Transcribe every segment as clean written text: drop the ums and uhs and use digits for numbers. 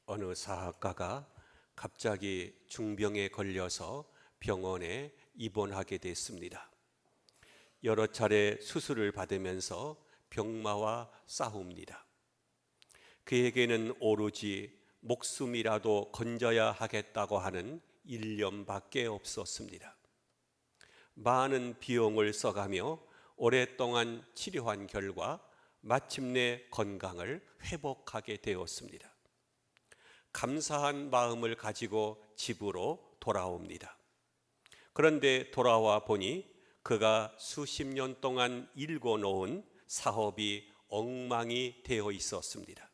어느 사학가가 갑자기 중병에 걸려서 병원에 입원하게 됐습니다. 여러 차례 수술을 받으면서 병마와 싸웁니다. 그에게는 오로지 목숨이라도 건져야 하겠다고 하는 일념밖에 없었습니다. 많은 비용을 써가며 오랫동안 치료한 결과 마침내 건강을 회복하게 되었습니다. 감사한 마음을 가지고 집으로 돌아옵니다. 그런데 돌아와 보니 그가 수십 년 동안 일궈놓은 사업이 엉망이 되어 있었습니다.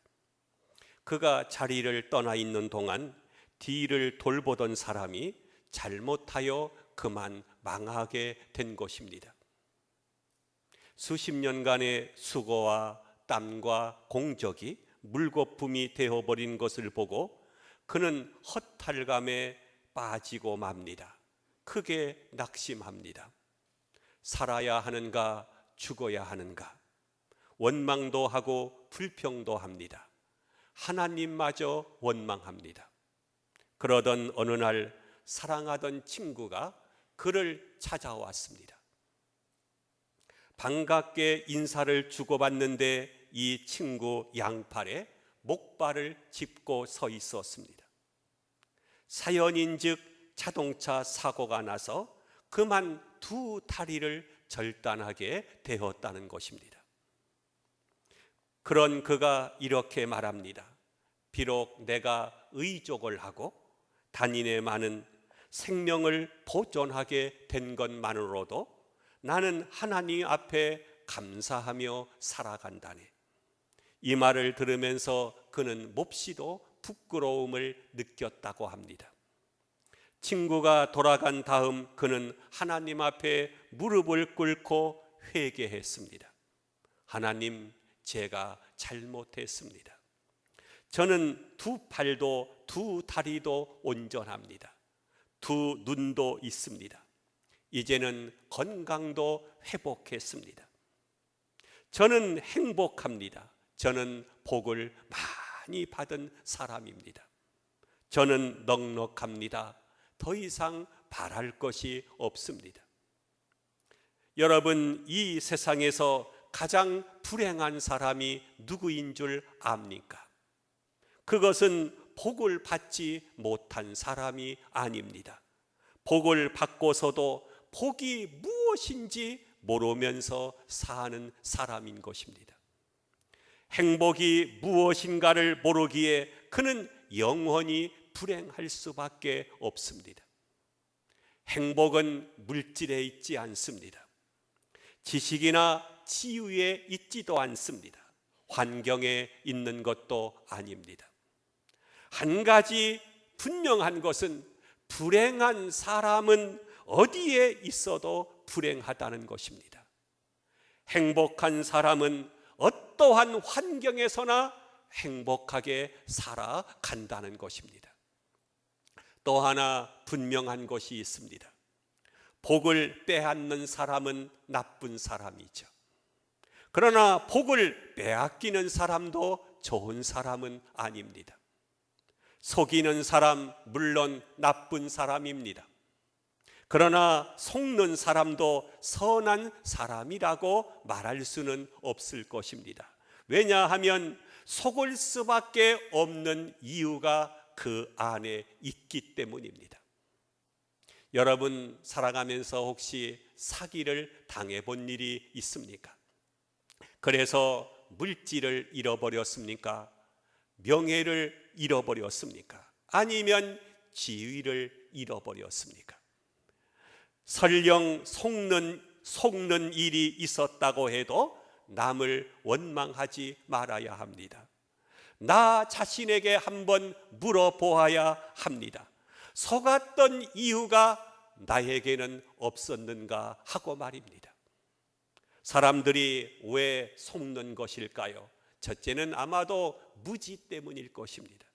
그가 자리를 떠나 있는 동안 뒤를 돌보던 사람이 잘못하여 그만 망하게 된 것입니다. 수십 년간의 수고와 땀과 공적이 물거품이 되어버린 것을 보고 그는 허탈감에 빠지고 맙니다. 크게 낙심합니다. 살아야 하는가 죽어야 하는가, 원망도 하고 불평도 합니다. 하나님마저 원망합니다. 그러던 어느 날 사랑하던 친구가 그를 찾아왔습니다. 반갑게 인사를 주고받는데 이 친구 양팔에 목발을 짚고 서 있었습니다. 사연인즉 자동차 사고가 나서 그만 두 다리를 절단하게 되었다는 것입니다. 그런 그가 이렇게 말합니다. 비록 내가 의족을 하고 단인의 많은 생명을 보존하게 된 것만으로도 나는 하나님 앞에 감사하며 살아간다네. 이 말을 들으면서 그는 몹시도 부끄러움을 느꼈다고 합니다. 친구가 돌아간 다음 그는 하나님 앞에 무릎을 꿇고 회개했습니다. 하나님, 제가 잘못했습니다. 저는 두 팔도 두 다리도 온전합니다. 두 눈도 있습니다. 이제는 건강도 회복했습니다. 저는 행복합니다. 저는 복을 많이 받은 사람입니다. 저는 넉넉합니다. 더 이상 바랄 것이 없습니다. 여러분, 이 세상에서 가장 불행한 사람이 누구인 줄 압니까? 그것은 복을 받지 못한 사람이 아닙니다. 복을 받고서도 복이 무엇인지 모르면서 사는 사람인 것입니다. 행복이 무엇인가를 모르기에 그는 영원히 불행할 수밖에 없습니다. 행복은 물질에 있지 않습니다. 지식이나 지유에 있지도 않습니다. 환경에 있는 것도 아닙니다. 한 가지 분명한 것은 불행한 사람은 어디에 있어도 불행하다는 것입니다. 행복한 사람은 어떠한 환경에서나 행복하게 살아간다는 것입니다. 또 하나 분명한 것이 있습니다. 복을 빼앗는 사람은 나쁜 사람이죠. 그러나 복을 빼앗기는 사람도 좋은 사람은 아닙니다. 속이는 사람 물론 나쁜 사람입니다. 그러나 속는 사람도 선한 사람이라고 말할 수는 없을 것입니다. 왜냐하면 속을 수밖에 없는 이유가 그 안에 있기 때문입니다. 여러분, 살아가면서 혹시 사기를 당해본 일이 있습니까? 그래서 물질을 잃어버렸습니까? 명예를 잃어버렸습니까? 아니면 지위를 잃어버렸습니까? 설령 속는 일이 있었다고 해도 남을 원망하지 말아야 합니다. 나 자신에게 한번 물어보아야 합니다. 속았던 이유가 나에게는 없었는가 하고 말입니다. 사람들이 왜 속는 것일까요? 첫째는 아마도 무지 때문일 것입니다.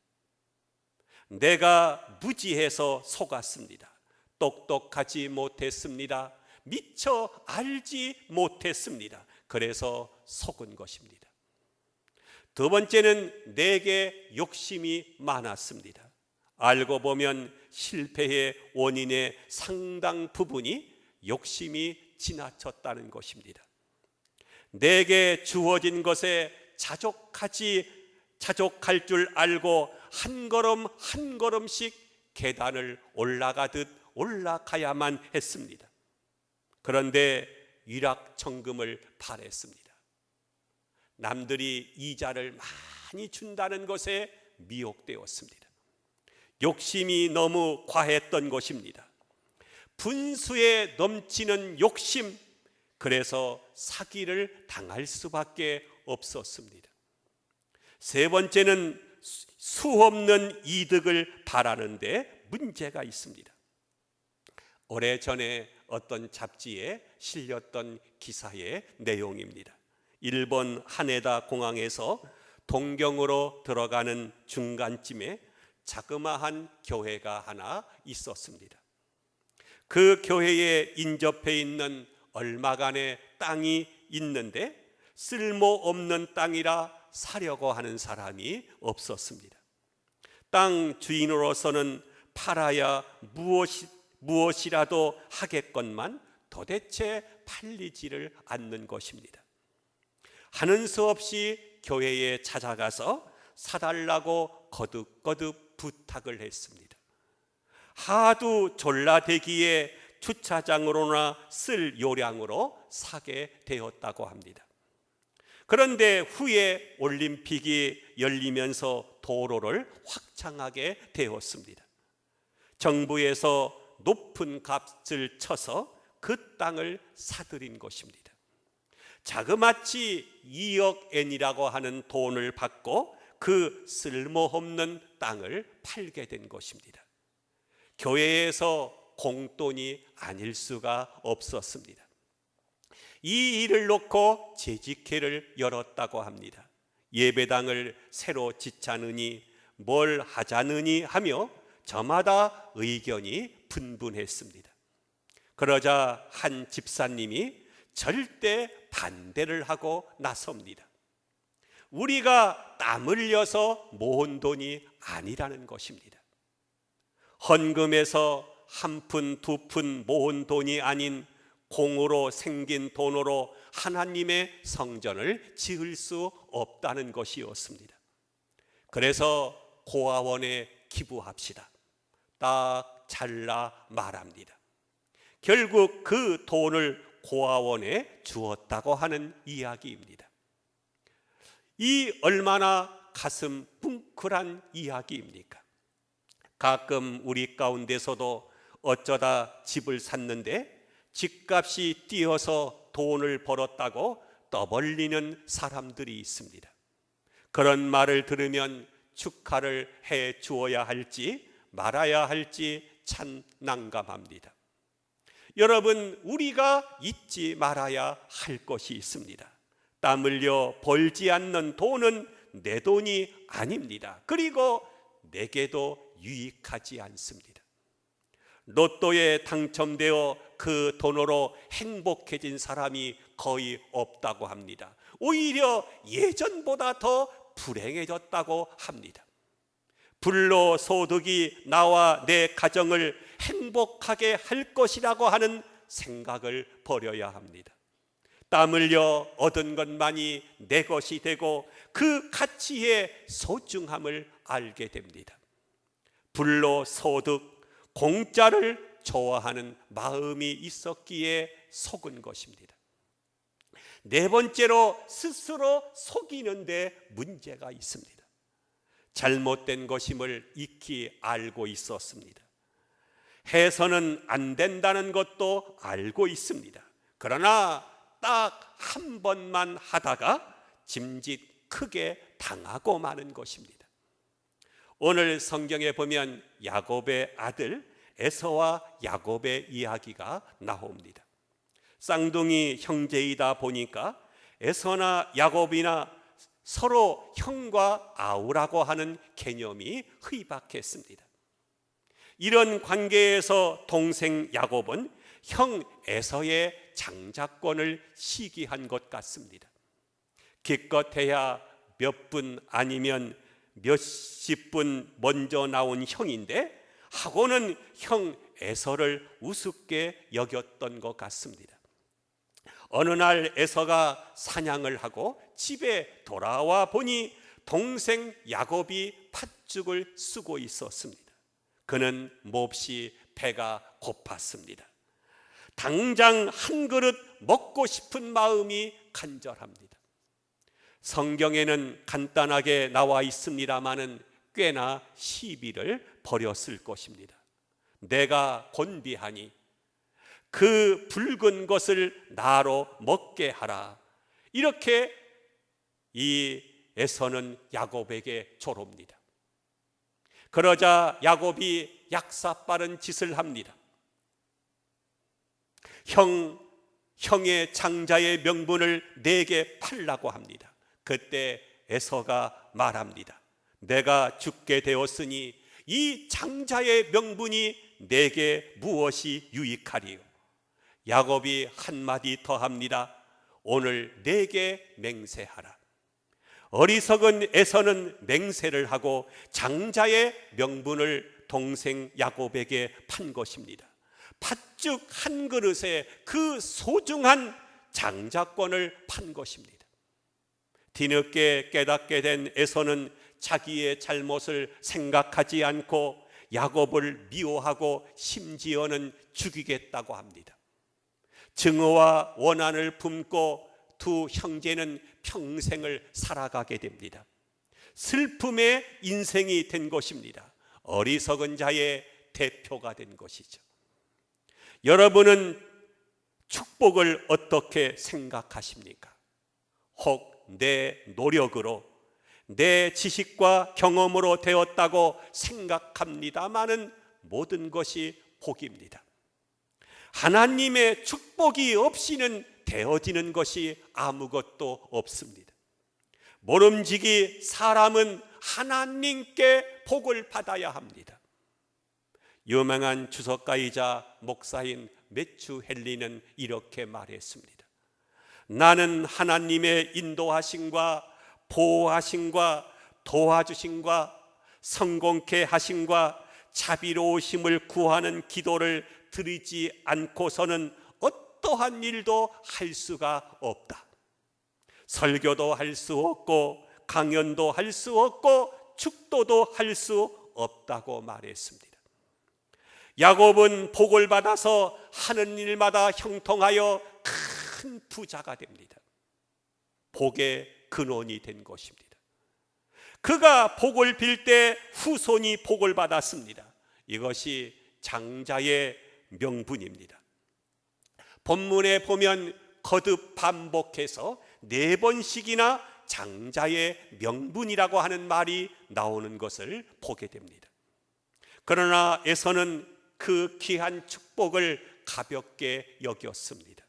내가 무지해서 속았습니다. 똑똑하지 못했습니다. 미처 알지 못했습니다. 그래서 속은 것입니다. 두 번째는 내게 욕심이 많았습니다. 알고 보면 실패의 원인의 상당 부분이 욕심이 지나쳤다는 것입니다. 내게 주어진 것에 자족할 줄 알고 한 걸음 한 걸음씩 계단을 올라가듯 올라가야만 했습니다. 그런데 위락천금을 바랬습니다. 남들이 이자를 많이 준다는 것에 미혹되었습니다. 욕심이 너무 과했던 것입니다. 분수에 넘치는 욕심, 그래서 사기를 당할 수밖에 없었습니다. 세 번째는 수없는 이득을 바라는데 문제가 있습니다. 오래전에 어떤 잡지에 실렸던 기사의 내용입니다. 일본 하네다 공항에서 동경으로 들어가는 중간쯤에 자그마한 교회가 하나 있었습니다. 그 교회에 인접해 있는 얼마간의 땅이 있는데 쓸모없는 땅이라 사려고 하는 사람이 없었습니다. 땅 주인으로서는 팔아야 무엇이라도 하겠건만 도대체 팔리지를 않는 것입니다. 하는 수 없이 교회에 찾아가서 사달라고 거듭거듭 부탁을 했습니다. 하도 졸라대기에 주차장으로나 쓸 요량으로 사게 되었다고 합니다. 그런데 후에 올림픽이 열리면서 도로를 확장하게 되었습니다. 정부에서 높은 값을 쳐서 그 땅을 사들인 것입니다. 자그마치 2억 엔이라고 하는 돈을 받고 그 쓸모없는 땅을 팔게 된 것입니다. 교회에서 공돈이 아닐 수가 없었습니다. 이 일을 놓고 재직회를 열었다고 합니다. 예배당을 새로 짓자느니 뭘 하자느니 하며 저마다 의견이 분분했습니다. 그러자 한 집사님이 절대 반대를 하고 나섭니다. 우리가 땀 흘려서 모은 돈이 아니라는 것입니다. 헌금에서 한 푼, 두 푼 모은 돈이 아닌 공으로 생긴 돈으로 하나님의 성전을 지을 수 없다는 것이었습니다. 그래서 고아원에 기부합시다. 딱 잘라 말합니다. 결국 그 돈을 고아원에 주었다고 하는 이야기입니다. 이 얼마나 가슴 뭉클한 이야기입니까? 가끔 우리 가운데서도 어쩌다 집을 샀는데 집값이 뛰어서 돈을 벌었다고 떠벌리는 사람들이 있습니다. 그런 말을 들으면 축하를 해 주어야 할지 말아야 할지 참 난감합니다. 여러분, 우리가 잊지 말아야 할 것이 있습니다. 땀 흘려 벌지 않는 돈은 내 돈이 아닙니다. 그리고 내게도 유익하지 않습니다. 로또에 당첨되어 그 돈으로 행복해진 사람이 거의 없다고 합니다. 오히려 예전보다 더 불행해졌다고 합니다. 불로소득이 나와 내 가정을 행복하게 할 것이라고 하는 생각을 버려야 합니다. 땀 흘려 얻은 것만이 내 것이 되고 그 가치의 소중함을 알게 됩니다. 불로소득, 공짜를 좋아하는 마음이 있었기에 속은 것입니다. 네 번째로 스스로 속이는 데 문제가 있습니다. 잘못된 것임을 익히 알고 있었습니다. 해서는 안 된다는 것도 알고 있습니다. 그러나 딱 한 번만 하다가 짐짓 크게 당하고 마는 것입니다. 오늘 성경에 보면 야곱의 아들 에서와 야곱의 이야기가 나옵니다. 쌍둥이 형제이다 보니까 에서나 야곱이나 서로 형과 아우라고 하는 개념이 희박했습니다. 이런 관계에서 동생 야곱은 형 에서의 장자권을 시기한 것 같습니다. 기껏해야 몇 분 아니면 몇십 분 먼저 나온 형인데 하고는 형 에서를 우습게 여겼던 것 같습니다. 어느 날 에서가 사냥을 하고 집에 돌아와 보니 동생 야곱이 팥죽을 쓰고 있었습니다. 그는 몹시 배가 고팠습니다. 당장 한 그릇 먹고 싶은 마음이 간절합니다. 성경에는 간단하게 나와 있습니다마는 꽤나 시비를 벌였을 것입니다. 내가 곤비하니 그 붉은 것을 나로 먹게 하라. 이렇게 이 에서는 야곱에게 조릅니다. 그러자 야곱이 약사빠른 짓을 합니다. 형의 장자의 명분을 내게 팔라고 합니다. 그때 에서가 말합니다. 내가 죽게 되었으니 이 장자의 명분이 내게 무엇이 유익하리요? 야곱이 한마디 더 합니다. 오늘 내게 맹세하라. 어리석은 에서는 맹세를 하고 장자의 명분을 동생 야곱에게 판 것입니다. 팥죽 한 그릇에 그 소중한 장자권을 판 것입니다. 뒤늦게 깨닫게 된 에서는 자기의 잘못을 생각하지 않고 야곱을 미워하고 심지어는 죽이겠다고 합니다. 증오와 원한을 품고 두 형제는 평생을 살아가게 됩니다. 슬픔의 인생이 된 것입니다. 어리석은 자의 대표가 된 것이죠. 여러분은 축복을 어떻게 생각하십니까? 혹 내 노력으로 내 지식과 경험으로 되었다고 생각합니다마는 모든 것이 복입니다. 하나님의 축복이 없이는 되어지는 것이 아무것도 없습니다. 모름지기 사람은 하나님께 복을 받아야 합니다. 유명한 주석가이자 목사인 매튜 헨리는 이렇게 말했습니다. 나는 하나님의 인도하심과 보호하심과 도와주심과 성공케 하심과 자비로우심을 구하는 기도를 드리지 않고서는 어떠한 일도 할 수가 없다. 설교도 할 수 없고 강연도 할 수 없고 축도도 할 수 없다고 말했습니다. 야곱은 복을 받아서 하는 일마다 형통하여 큰 부자가 됩니다. 복의 근원이 된 것입니다. 그가 복을 빌 때 후손이 복을 받았습니다. 이것이 장자의 명분입니다. 본문에 보면 거듭 반복해서 4번씩이나 장자의 명분이라고 하는 말이 나오는 것을 보게 됩니다. 그러나 에서는 그 귀한 축복을 가볍게 여겼습니다.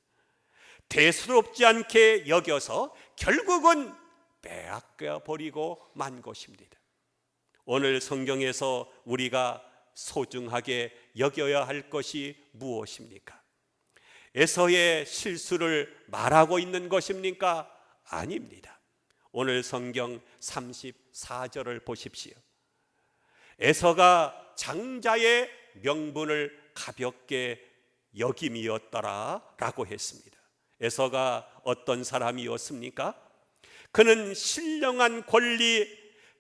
대수롭지 않게 여겨서 결국은 빼앗겨 버리고 만 것입니다. 오늘 성경에서 우리가 소중하게 여겨야 할 것이 무엇입니까? 에서의 실수를 말하고 있는 것입니까? 아닙니다. 오늘 성경 34절을 보십시오. 에서가 장자의 명분을 가볍게 여김이었더라 라고 했습니다. 에서가 어떤 사람이었습니까? 그는 신령한 권리,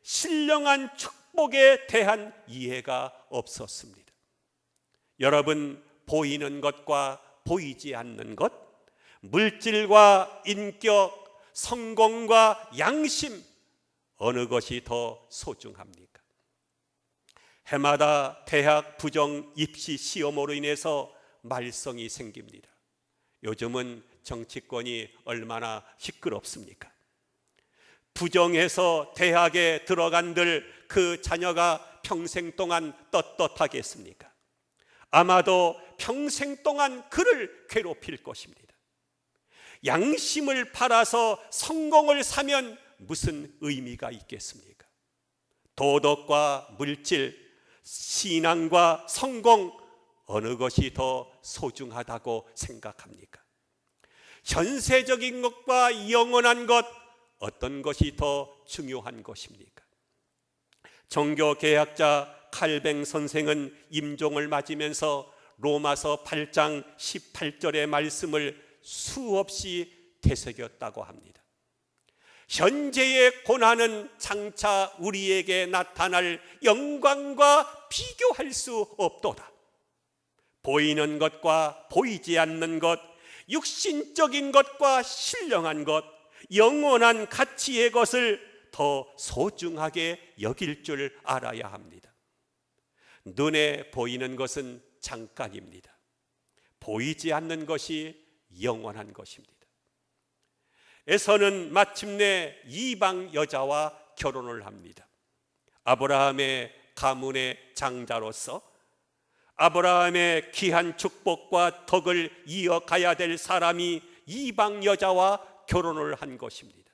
신령한 축복에 대한 이해가 없었습니다. 여러분, 보이는 것과 보이지 않는 것, 물질과 인격, 성공과 양심, 어느 것이 더 소중합니까? 해마다 대학 부정 입시 시험으로 인해서 말썽이 생깁니다. 요즘은 정치권이 얼마나 시끄럽습니까? 부정해서 대학에 들어간들 그 자녀가 평생 동안 떳떳하겠습니까? 아마도 평생 동안 그를 괴롭힐 것입니다. 양심을 팔아서 성공을 사면 무슨 의미가 있겠습니까? 도덕과 물질, 신앙과 성공, 어느 것이 더 소중하다고 생각합니까? 현세적인 것과 영원한 것, 어떤 것이 더 중요한 것입니까? 종교개혁자 칼뱅 선생은 임종을 맞으면서 로마서 8장 18절의 말씀을 수없이 되새겼다고 합니다. 현재의 고난은 장차 우리에게 나타날 영광과 비교할 수 없도다. 보이는 것과 보이지 않는 것, 육신적인 것과 신령한 것, 영원한 가치의 것을 더 소중하게 여길 줄 알아야 합니다. 눈에 보이는 것은 잠깐입니다. 보이지 않는 것이 영원한 것입니다. 에서는 마침내 이방 여자와 결혼을 합니다. 아브라함의 가문의 장자로서 아브라함의 귀한 축복과 덕을 이어가야 될 사람이 이방 여자와 결혼을 한 것입니다.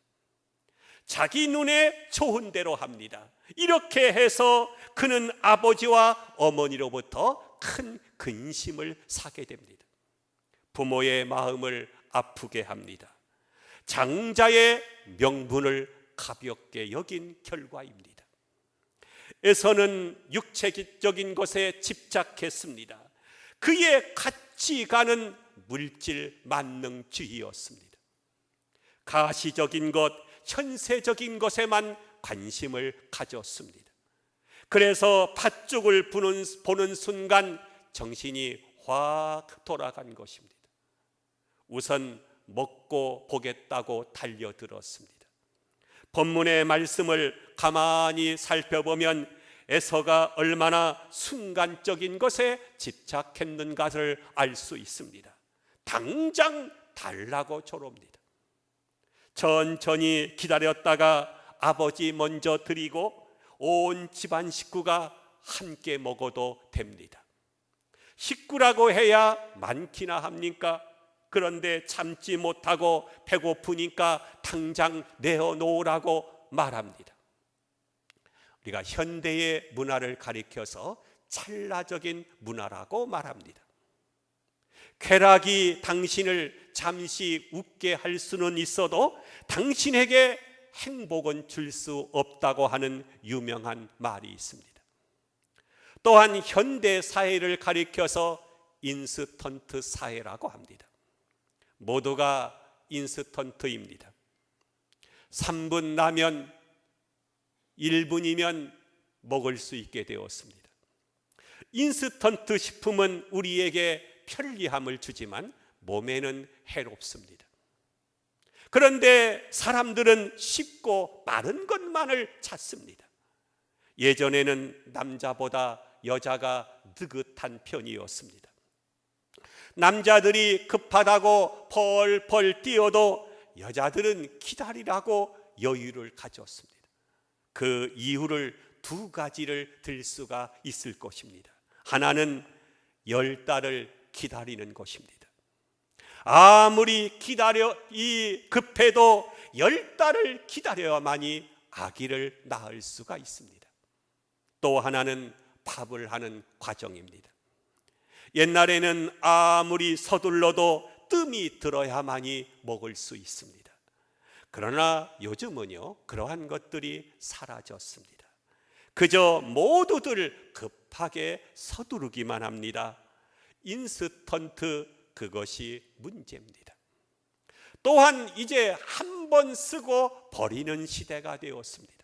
자기 눈에 좋은 대로 합니다. 이렇게 해서 그는 아버지와 어머니로부터 큰 근심을 사게 됩니다. 부모의 마음을 아프게 합니다. 장자의 명분을 가볍게 여긴 결과입니다. 에서는 육체적인 것에 집착했습니다. 그의 가치관은 물질 만능주의였습니다. 가시적인 것, 현세적인 것에만 관심을 가졌습니다. 그래서 팥죽을 보는 순간 정신이 확 돌아간 것입니다. 우선 먹고 보겠다고 달려들었습니다. 본문의 말씀을 가만히 살펴보면 에서가 얼마나 순간적인 것에 집착했는가를 알 수 있습니다. 당장 달라고 조릅니다. 천천히 기다렸다가 아버지 먼저 드리고 온 집안 식구가 함께 먹어도 됩니다. 식구라고 해야 많기나 합니까? 그런데 참지 못하고 배고프니까 당장 내어놓으라고 말합니다. 우리가 현대의 문화를 가리켜서 찰나적인 문화라고 말합니다. 쾌락이 당신을 잠시 웃게 할 수는 있어도 당신에게 행복은 줄 수 없다고 하는 유명한 말이 있습니다. 또한 현대 사회를 가리켜서 인스턴트 사회라고 합니다. 모두가 인스턴트입니다. 3분 나면 1분이면 먹을 수 있게 되었습니다. 인스턴트 식품은 우리에게 편리함을 주지만 몸에는 해롭습니다. 그런데 사람들은 쉽고 빠른 것만을 찾습니다. 예전에는 남자보다 여자가 느긋한 편이었습니다. 남자들이 급하다고 펄펄 뛰어도 여자들은 기다리라고 여유를 가졌습니다. 그 이유를 두 가지를 들 수가 있을 것입니다. 하나는 10달을 기다리는 것입니다. 아무리 급해도 10달을 기다려야만이 아기를 낳을 수가 있습니다. 또 하나는 밥을 하는 과정입니다. 옛날에는 아무리 서둘러도 뜸이 들어야만이 먹을 수 있습니다. 그러나 요즘은요, 그러한 것들이 사라졌습니다. 그저 모두들 급하게 서두르기만 합니다. 인스턴트, 그것이 문제입니다. 또한 이제 한 번 쓰고 버리는 시대가 되었습니다.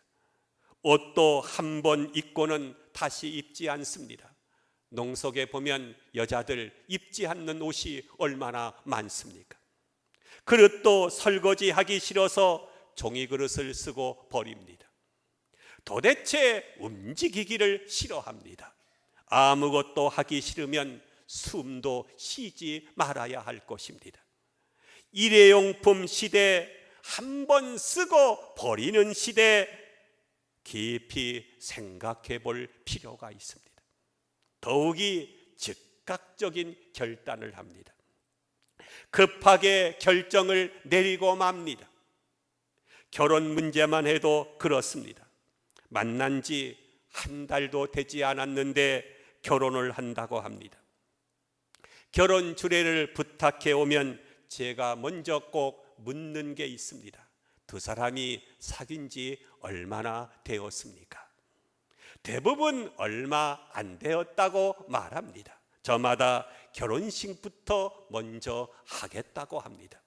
옷도 한 번 입고는 다시 입지 않습니다. 농속에 보면 여자들 입지 않는 옷이 얼마나 많습니까? 그릇도 설거지하기 싫어서 종이그릇을 쓰고 버립니다. 도대체 움직이기를 싫어합니다. 아무것도 하기 싫으면 숨도 쉬지 말아야 할 것입니다. 일회용품 시대, 한 번 쓰고 버리는 시대, 깊이 생각해 볼 필요가 있습니다. 더욱이 즉각적인 결단을 합니다. 급하게 결정을 내리고 맙니다. 결혼 문제만 해도 그렇습니다. 만난 지 한 달도 되지 않았는데 결혼을 한다고 합니다. 결혼 주례를 부탁해 오면 제가 먼저 꼭 묻는 게 있습니다. 두 사람이 사귄 지 얼마나 되었습니까? 대부분 얼마 안 되었다고 말합니다. 저마다 결혼식부터 먼저 하겠다고 합니다.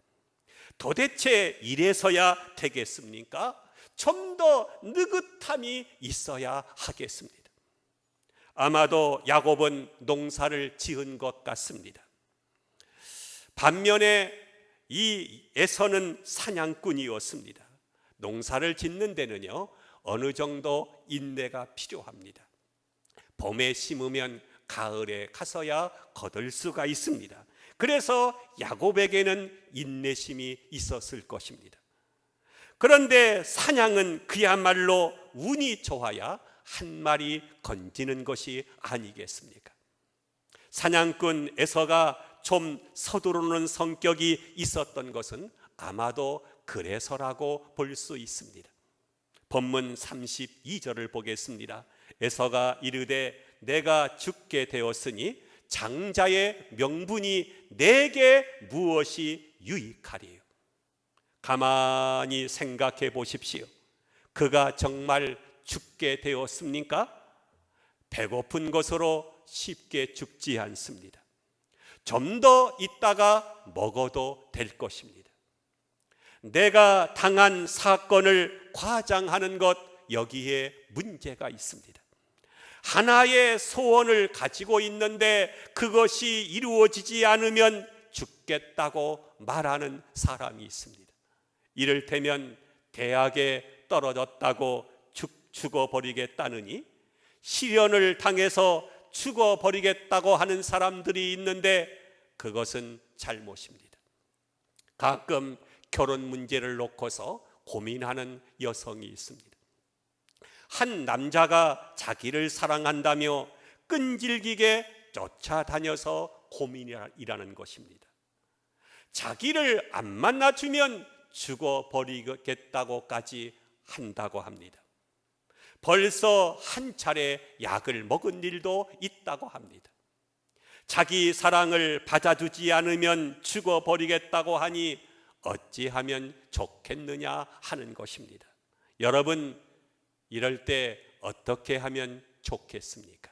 도대체 이래서야 되겠습니까? 좀 더 느긋함이 있어야 하겠습니다. 아마도 야곱은 농사를 지은 것 같습니다. 반면에 이 에서는 사냥꾼이었습니다. 농사를 짓는 데는요, 어느 정도 인내가 필요합니다. 봄에 심으면 가을에 가서야 거둘 수가 있습니다. 그래서 야곱에게는 인내심이 있었을 것입니다. 그런데 사냥은 그야말로 운이 좋아야 한 마리 건지는 것이 아니겠습니까? 사냥꾼 에서가 좀 서두르는 성격이 있었던 것은 아마도 그래서라고 볼 수 있습니다. 본문 32절을 보겠습니다. 에서가 이르되 내가 죽게 되었으니 장자의 명분이 내게 무엇이 유익하리요? 가만히 생각해 보십시오. 그가 정말 죽게 되었습니까? 배고픈 것으로 쉽게 죽지 않습니다. 좀 더 있다가 먹어도 될 것입니다. 내가 당한 사건을 과장하는 것, 여기에 문제가 있습니다. 하나의 소원을 가지고 있는데 그것이 이루어지지 않으면 죽겠다고 말하는 사람이 있습니다. 이를테면 대학에 떨어졌다고 죽어버리겠다느니 시련을 당해서 죽어버리겠다고 하는 사람들이 있는데 그것은 잘못입니다. 가끔 결혼 문제를 놓고서 고민하는 여성이 있습니다. 한 남자가 자기를 사랑한다며 끈질기게 쫓아다녀서 고민이라는 것입니다. 자기를 안 만나주면 죽어버리겠다고까지 한다고 합니다. 벌써 한 차례 약을 먹은 일도 있다고 합니다. 자기 사랑을 받아주지 않으면 죽어버리겠다고 하니 어찌하면 좋겠느냐 하는 것입니다. 여러분, 이럴 때 어떻게 하면 좋겠습니까?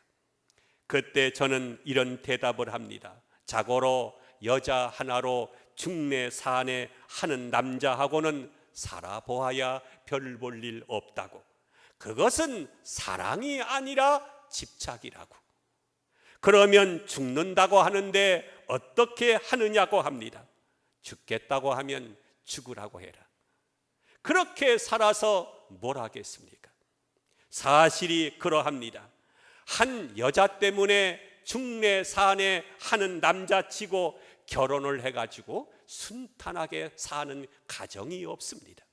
그때 저는 이런 대답을 합니다. 자고로 여자 하나로 중내 사내 하는 남자하고는 살아보아야 별 볼 일 없다고. 그것은 사랑이 아니라 집착이라고. 그러면 죽는다고 하는데 어떻게 하느냐고 합니다. 죽겠다고 하면 죽으라고 해라. 그렇게 살아서 뭘 하겠습니까? 사실이 그러합니다. 한 여자 때문에 중내 사내 하는 남자치고 결혼을 해가지고 순탄하게 사는 가정이 없습니다.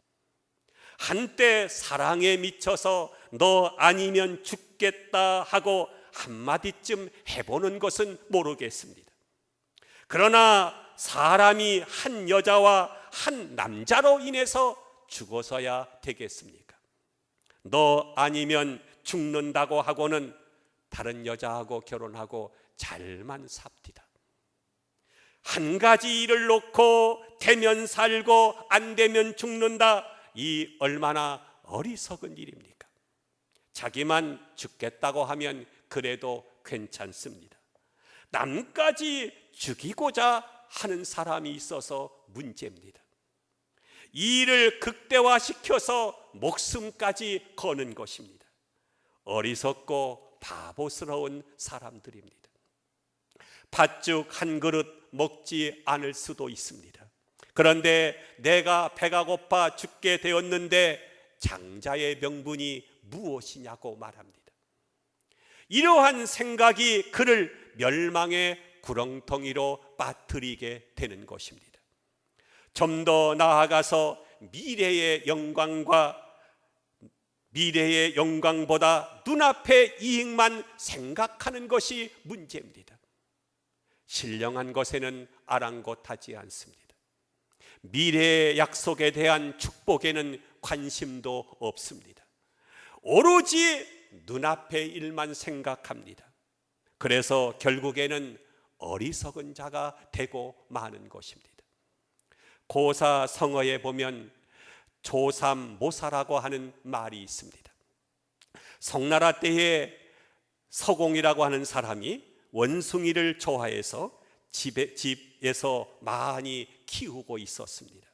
한때 사랑에 미쳐서 너 아니면 죽겠다 하고 한마디쯤 해보는 것은 모르겠습니다. 그러나 사람이 한 여자와 한 남자로 인해서 죽어서야 되겠습니까? 너 아니면 죽는다고 하고는 다른 여자하고 결혼하고 잘만 삽디다. 한 가지 일을 놓고 되면 살고 안 되면 죽는다. 이 얼마나 어리석은 일입니까? 자기만 죽겠다고 하면 그래도 괜찮습니다. 남까지 죽이고자 하는 사람이 있어서 문제입니다. 이 일을 극대화시켜서 목숨까지 거는 것입니다. 어리석고 바보스러운 사람들입니다. 팥죽 한 그릇 먹지 않을 수도 있습니다. 그런데 내가 배가 고파 죽게 되었는데 장자의 명분이 무엇이냐고 말합니다. 이러한 생각이 그를 멸망의 구렁텅이로 빠뜨리게 되는 것입니다. 좀 더 나아가서 미래의 영광보다 눈앞의 이익만 생각하는 것이 문제입니다. 신령한 것에는 아랑곳하지 않습니다. 미래의 약속에 대한 축복에는 관심도 없습니다. 오로지 눈앞의 일만 생각합니다. 그래서 결국에는 어리석은 자가 되고 마는 것입니다. 고사성어에 보면 조삼모사라고 하는 말이 있습니다. 송나라 때에 서공이라고 하는 사람이 원숭이를 좋아해서 집에서 많이 키우고 있었습니다.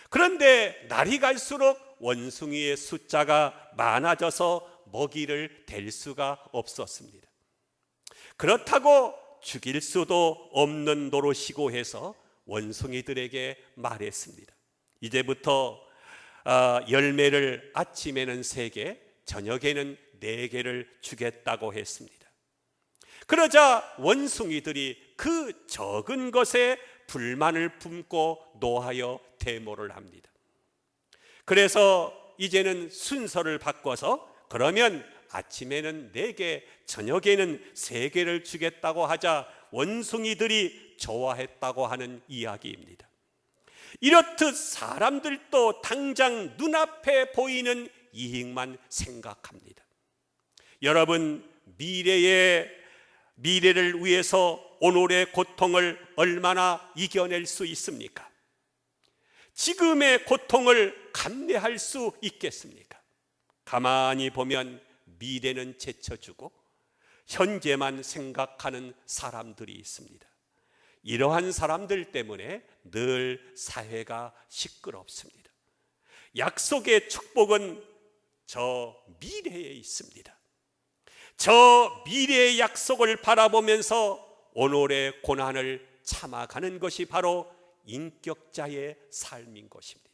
그런데 날이 갈수록 원숭이의 숫자가 많아져서 먹이를 댈 수가 없었습니다. 그렇다고 죽일 수도 없는 노릇이고 해서 원숭이들에게 말했습니다. 이제부터 열매를 아침에는 3개, 저녁에는 4개를 주겠다고 했습니다. 그러자 원숭이들이 그 적은 것에 불만을 품고 노하여 데모를 합니다. 그래서 이제는 순서를 바꿔서 그러면 아침에는 4개, 저녁에는 3개를 주겠다고 하자 원숭이들이 좋아했다고 하는 이야기입니다. 이렇듯 사람들도 당장 눈앞에 보이는 이익만 생각합니다. 여러분, 미래를 위해서 오늘의 고통을 얼마나 이겨낼 수 있습니까? 지금의 고통을 감내할 수 있겠습니까? 가만히 보면 미래는 제쳐주고 현재만 생각하는 사람들이 있습니다. 이러한 사람들 때문에 늘 사회가 시끄럽습니다. 약속의 축복은 저 미래에 있습니다. 저 미래의 약속을 바라보면서 오늘의 고난을 참아가는 것이 바로 인격자의 삶인 것입니다.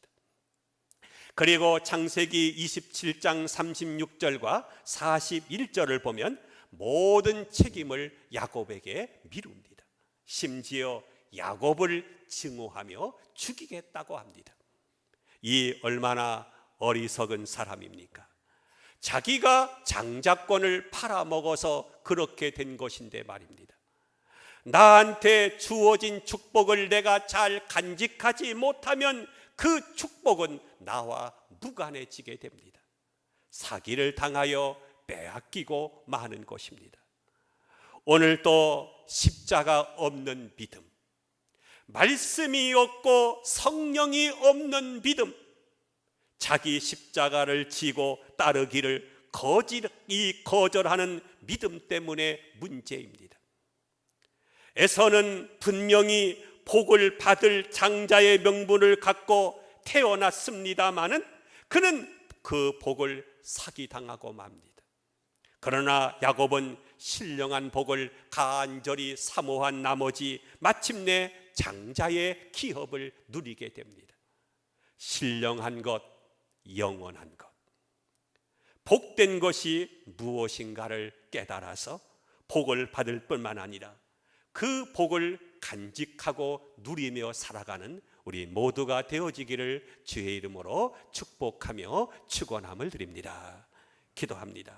그리고 창세기 27장 36절과 41절을 보면 모든 책임을 야곱에게 미룹니다. 심지어 야곱을 증오하며 죽이겠다고 합니다. 이 얼마나 어리석은 사람입니까? 자기가 장자권을 팔아먹어서 그렇게 된 것인데 말입니다. 나한테 주어진 축복을 내가 잘 간직하지 못하면 그 축복은 나와 무관해지게 됩니다. 사기를 당하여 빼앗기고 마는 것입니다. 오늘도 십자가 없는 믿음, 말씀이 없고 성령이 없는 믿음, 자기 십자가를 지고 따르기를 거절하는 믿음 때문에 문제입니다. 에서는 분명히 복을 받을 장자의 명분을 갖고 태어났습니다마는 그는 그 복을 사기당하고 맙니다. 그러나 야곱은 신령한 복을 간절히 사모한 나머지 마침내 장자의 기업을 누리게 됩니다. 신령한 것, 영원한 것, 복된 것이 무엇인가를 깨달아서 복을 받을 뿐만 아니라 그 복을 간직하고 누리며 살아가는 우리 모두가 되어지기를 주의 이름으로 축복하며 축원함을 드립니다. 기도합니다.